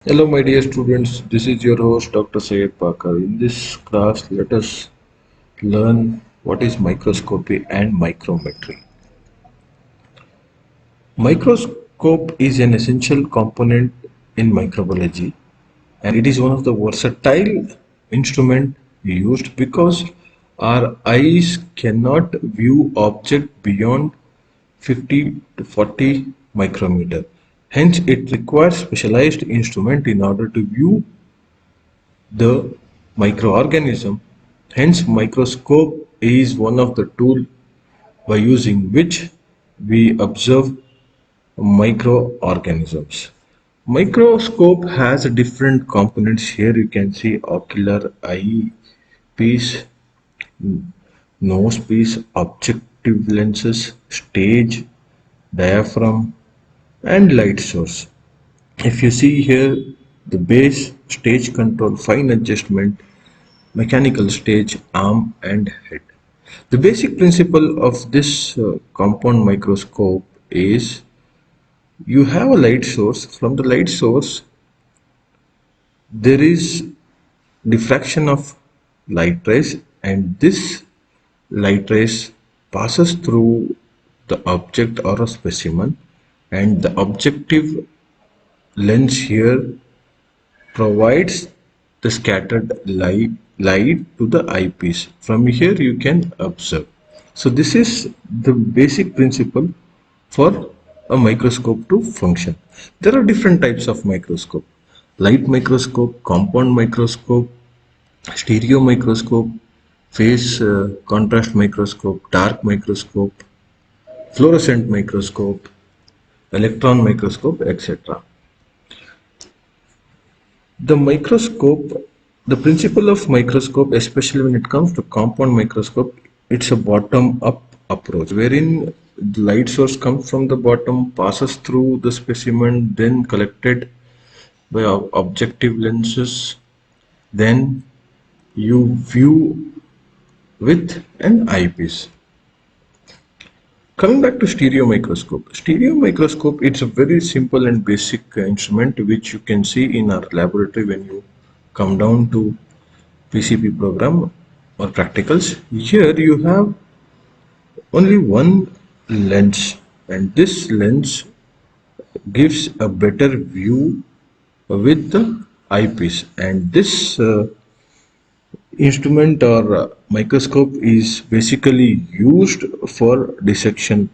Hello, my dear students. This is your host, Dr. Syed Parker. In this class, let us learn what is microscopy and micrometry. Microscope is an essential component in microbiology, and it is one of the versatile instrument used because our eyes cannot view object beyond 50 to 40 micrometer. Hence, it requires specialized instrument in order to view the microorganism. Hence, microscope is one of the tools by using which we observe microorganisms. Microscope has different components. Here you can see ocular eye piece, nose piece, objective lenses, stage, diaphragm, and light source. If you see here, the base, stage control, fine adjustment, mechanical stage, arm and head. The basic principle of this compound microscope is you have a light source. From the light source, there is diffraction of light rays, and this light rays passes through the object or a specimen, and the objective lens here provides the scattered light to the eyepiece. From here you can observe. So this is the basic principle for a microscope to function. There are different types of microscope. Light microscope, compound microscope, stereo microscope, phase contrast microscope, dark microscope, fluorescent microscope, electron microscope, etc. The microscope, the principle of microscope, especially when it comes to compound microscope, it's a bottom-up approach, wherein the light source comes from the bottom, passes through the specimen, then collected by objective lenses, then you view with an eyepiece. Coming back to stereo microscope. Stereo microscope, it's a very simple and basic instrument which you can see in our laboratory when you come down to PCP program or practicals. Here you have only one lens, and this lens gives a better view with the eyepiece, and this instrument or microscope is basically used for dissection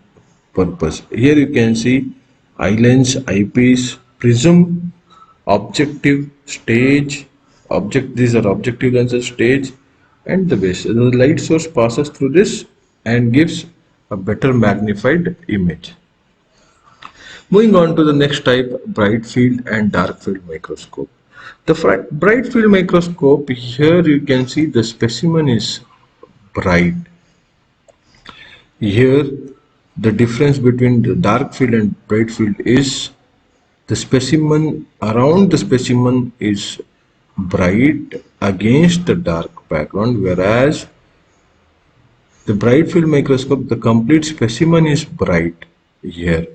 purpose. Here you can see eye lens, eyepiece, prism, objective, stage, these are objective lenses, stage, and the base. The light source passes through this and gives a better magnified image. Moving on to the next type, bright field and dark field microscope. The bright field microscope, here you can see the specimen is bright. Here the difference between the dark field and bright field is the specimen, around the specimen is bright against the dark background, whereas the bright field microscope, the complete specimen is bright here.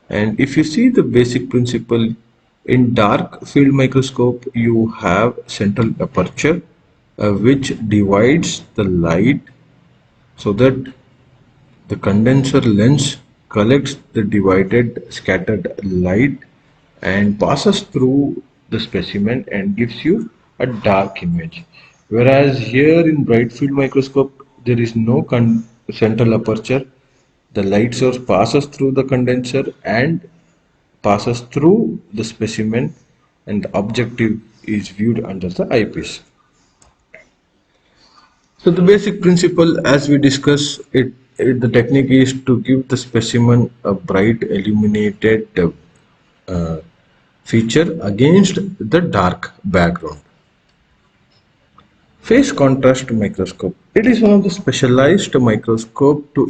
And if you see the basic principle, in dark field microscope you have central aperture which divides the light so that the condenser lens collects the divided scattered light and passes through the specimen and gives you a dark image. Whereas here in bright field microscope there is no central aperture. The light source passes through the condenser and passes through the specimen, and the objective is viewed under the eyepiece. So the basic principle, as we discuss the technique is to give the specimen a bright illuminated uh, feature against the dark background. Phase contrast microscope. It is one of the specialized microscope to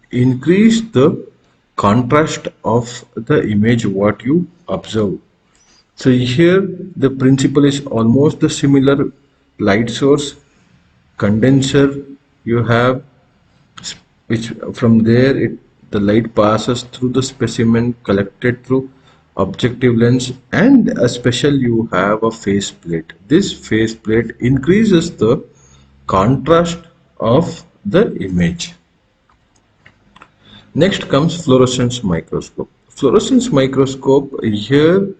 increase the contrast of the image what you observe. So here the principle is almost the similar. Light source, condenser you have, which from there the light passes through the specimen, collected through objective lens, and a special you have a face plate. This face plate increases the contrast of the image. Next comes fluorescence microscope. Fluorescence microscope, here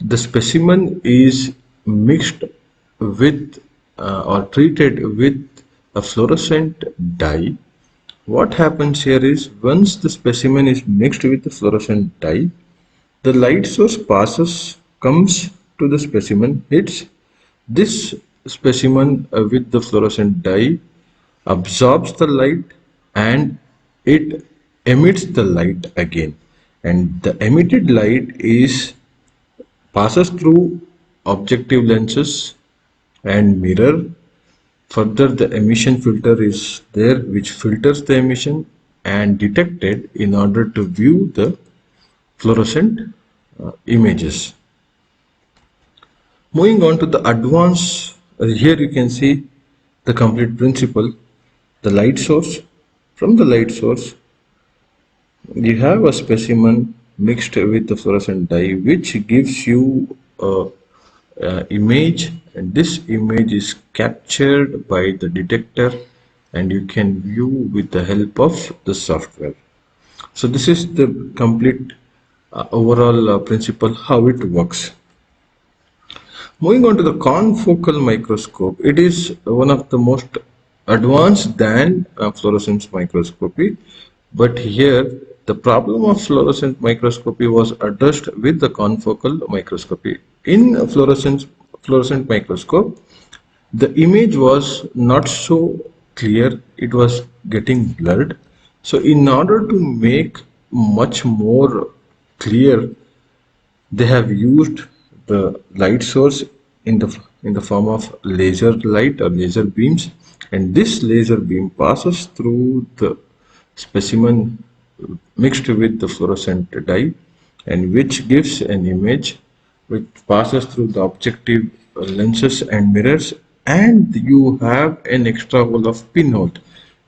the specimen is mixed with or treated with a fluorescent dye. What happens here is once the specimen is mixed with the fluorescent dye, the light source comes to the specimen, hits this specimen with the fluorescent dye, absorbs the light, and it emits the light again. And the emitted light is passes through objective lenses and mirror. Further, the emission filter is there which filters the emission and detected in order to view the fluorescent images. Moving on to the advanced, here you can see the complete principle. The light source, from the light source you have a specimen mixed with the fluorescent dye which gives you a image, and this image is captured by the detector and you can view with the help of the software. So this is the complete overall principle how it works. Moving on to the confocal microscope, it is one of the most advanced than fluorescence microscopy, but here the problem of fluorescent microscopy was addressed with the confocal microscopy. In fluorescent microscope, the image was not so clear, it was getting blurred. So in order to make much more clear, they have used the light source in the form of laser light or laser beams, and this laser beam passes through the specimen mixed with the fluorescent dye, and which gives an image which passes through the objective lenses and mirrors, and you have an extra hole of pinhole.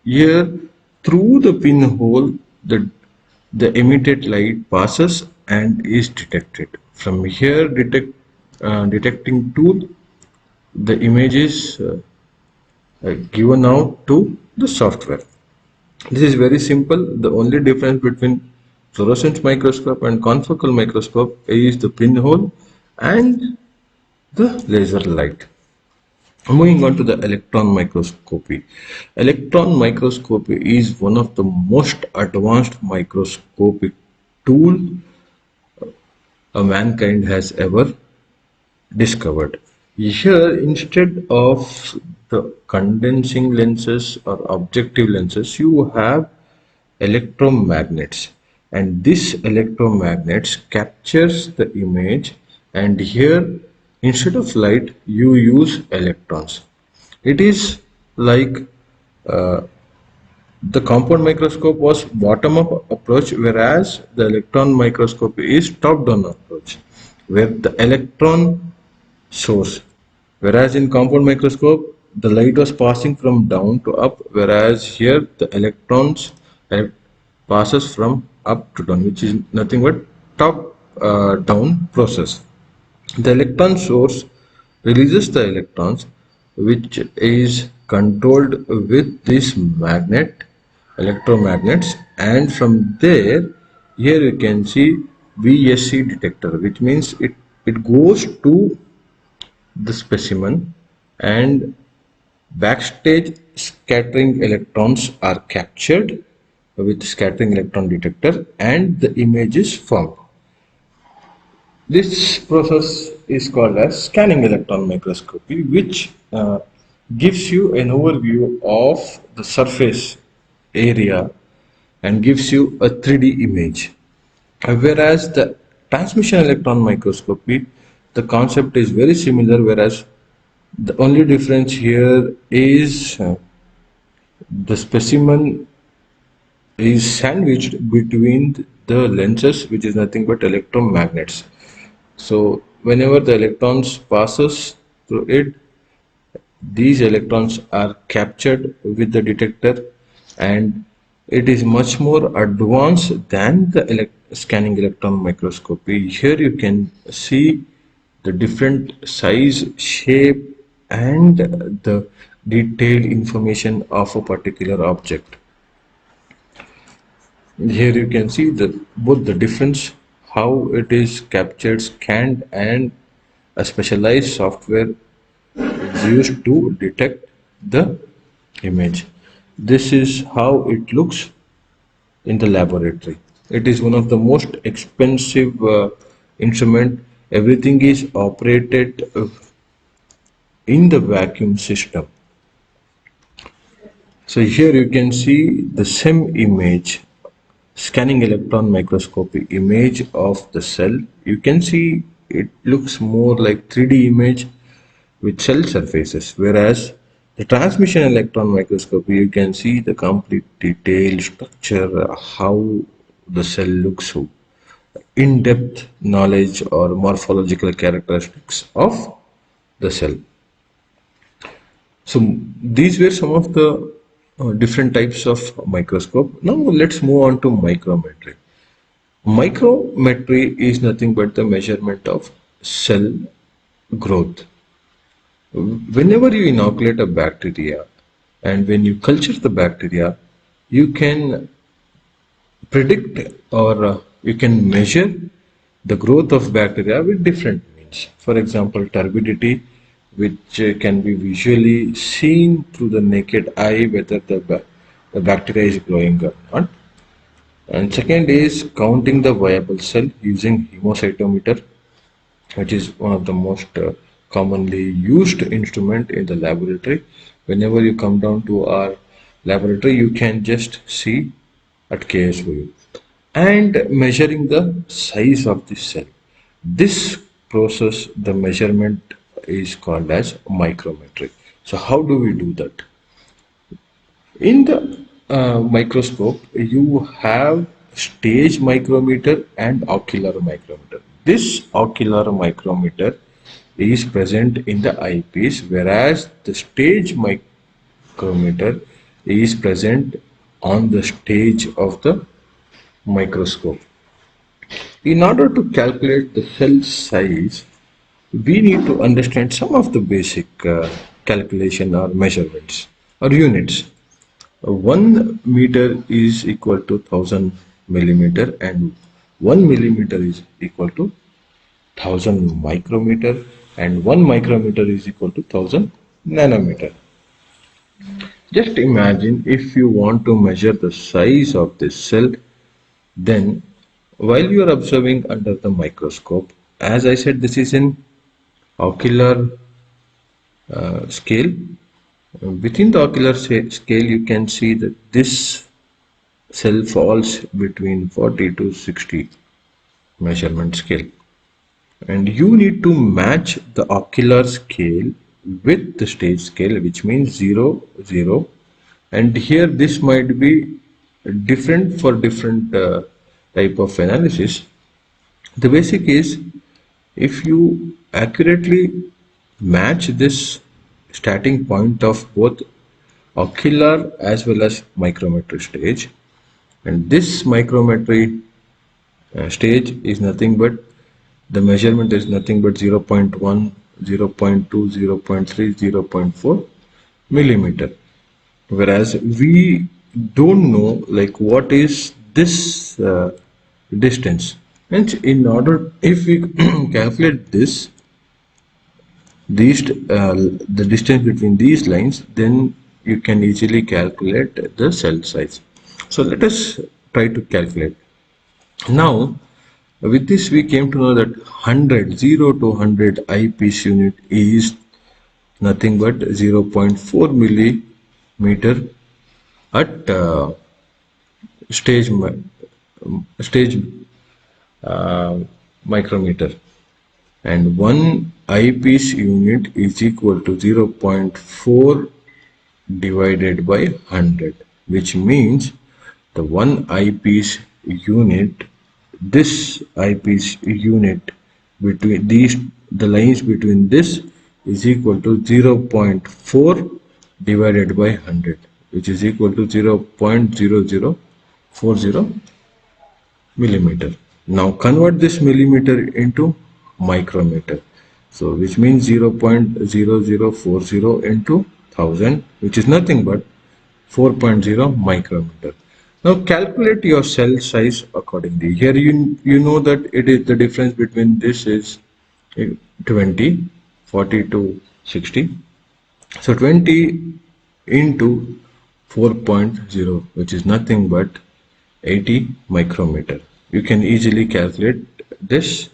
Here, through the pinhole, the emitted light passes and is detected. From here, detecting tool, the image is given out to the software. This is very simple. The only difference between fluorescence microscope and confocal microscope is the pinhole and the laser light. Moving on to the electron microscopy. Electron microscopy is one of the most advanced microscopic tool mankind has ever discovered. Here, instead of the condensing lenses or objective lenses, you have electromagnets, and this electromagnets captures the image, and here instead of light you use electrons. It is like the compound microscope was bottom up approach, whereas the electron microscopy is top down approach, where the electron source, whereas in compound microscope the light was passing from down to up, whereas here the electrons passes from up to down, which is nothing but top down process. The electron source releases the electrons, which is controlled with this electromagnets, and from there, here you can see VSC detector, which means it goes to the specimen, and backstage scattering electrons are captured with scattering electron detector and the image is formed. This process is called as scanning electron microscopy, which gives you an overview of the surface area and gives you a 3D image. Whereas the transmission electron microscopy, the concept is very similar, whereas the only difference here is the specimen is sandwiched between the lenses, which is nothing but electromagnets. So whenever the electrons passes through it, these electrons are captured with the detector, and It is much more advanced than the scanning electron microscopy. Here you can see the different size, shape, and the detailed information of a particular object. Here you can see both the difference, how it is captured, scanned, and a specialized software is used to detect the image. This is how it looks in the laboratory. It is one of the most expensive instrument. Everything is operated in the vacuum system. So here you can see the same image, scanning electron microscopy image of the cell. You can see it looks more like 3D image with cell surfaces, whereas the transmission electron microscopy, you can see the complete detailed structure, how the cell looks, in-depth knowledge or morphological characteristics of the cell. So these were some of the different types of microscope. Now let's move on to micrometry. Micrometry is nothing but the measurement of cell growth. Whenever you inoculate a bacteria and when you culture the bacteria, you can predict or you can measure the growth of bacteria with different means. For example, turbidity, which can be visually seen through the naked eye whether the bacteria is growing or not. And second is counting the viable cell using hemocytometer, which is one of the most commonly used instrument in the laboratory. Whenever you come down to our laboratory, you can just see at KSOU and measuring the size of the cell. This process, the measurement is called as micrometry. So how do we do that? In the microscope, you have stage micrometer and ocular micrometer. This ocular micrometer is present in the eyepiece, whereas the stage micrometer is present on the stage of the microscope. In order to calculate the cell size, we need to understand some of the basic calculation or measurements or units. 1 meter is equal to 1000 millimeter and 1 millimeter is equal to 1000 micrometer and 1 micrometer is equal to 1000 nanometer. Just imagine if you want to measure the size of this cell, then while you are observing under the microscope, as I said, this is an ocular scale. Within the ocular scale, you can see that this cell falls between 40 to 60 measurement scale. And you need to match the ocular scale with the stage scale, which means 0, 0. And here this might be different for different type of analysis. The basic is, if you accurately match this starting point of both ocular as well as micrometry stage, and this micrometry stage is nothing but the measurement is nothing but 0.1, 0.2, 0.3, 0.4 millimeter, whereas we don't know like what is this distance. And in order, if we calculate this, the distance between these lines, then you can easily calculate the cell size. So let us try to calculate. Now, with this we came to know that 100, 0 to 100 eyepiece unit is nothing but 0.4 millimeter at stage stage micrometer, and one eyepiece unit is equal to 0.4 divided by 100, which means the one eyepiece unit, this eyepiece unit between these, the lines between this is equal to 0.4 divided by 100, which is equal to 0.0040 millimeter. Now convert this millimeter into micrometer. So which means 0.0040 into 1000, which is nothing but 4.0 micrometer. Now calculate your cell size accordingly. Here you know that it is the difference between this is 20, 40 to 60. So 20 into 4.0, which is nothing but 80 micrometer. You can easily calculate this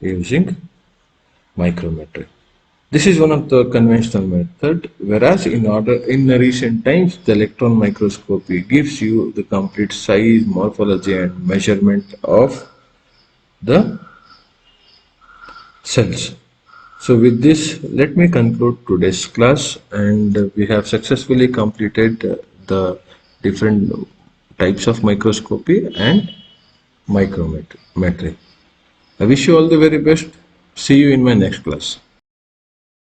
using micrometry. This is one of the conventional method, whereas in the recent times, the electron microscopy gives you the complete size, morphology, and measurement of the cells. So with this, let me conclude today's class, and we have successfully completed the different types of microscopy and micrometry. I wish you all the very best. See you in my next class.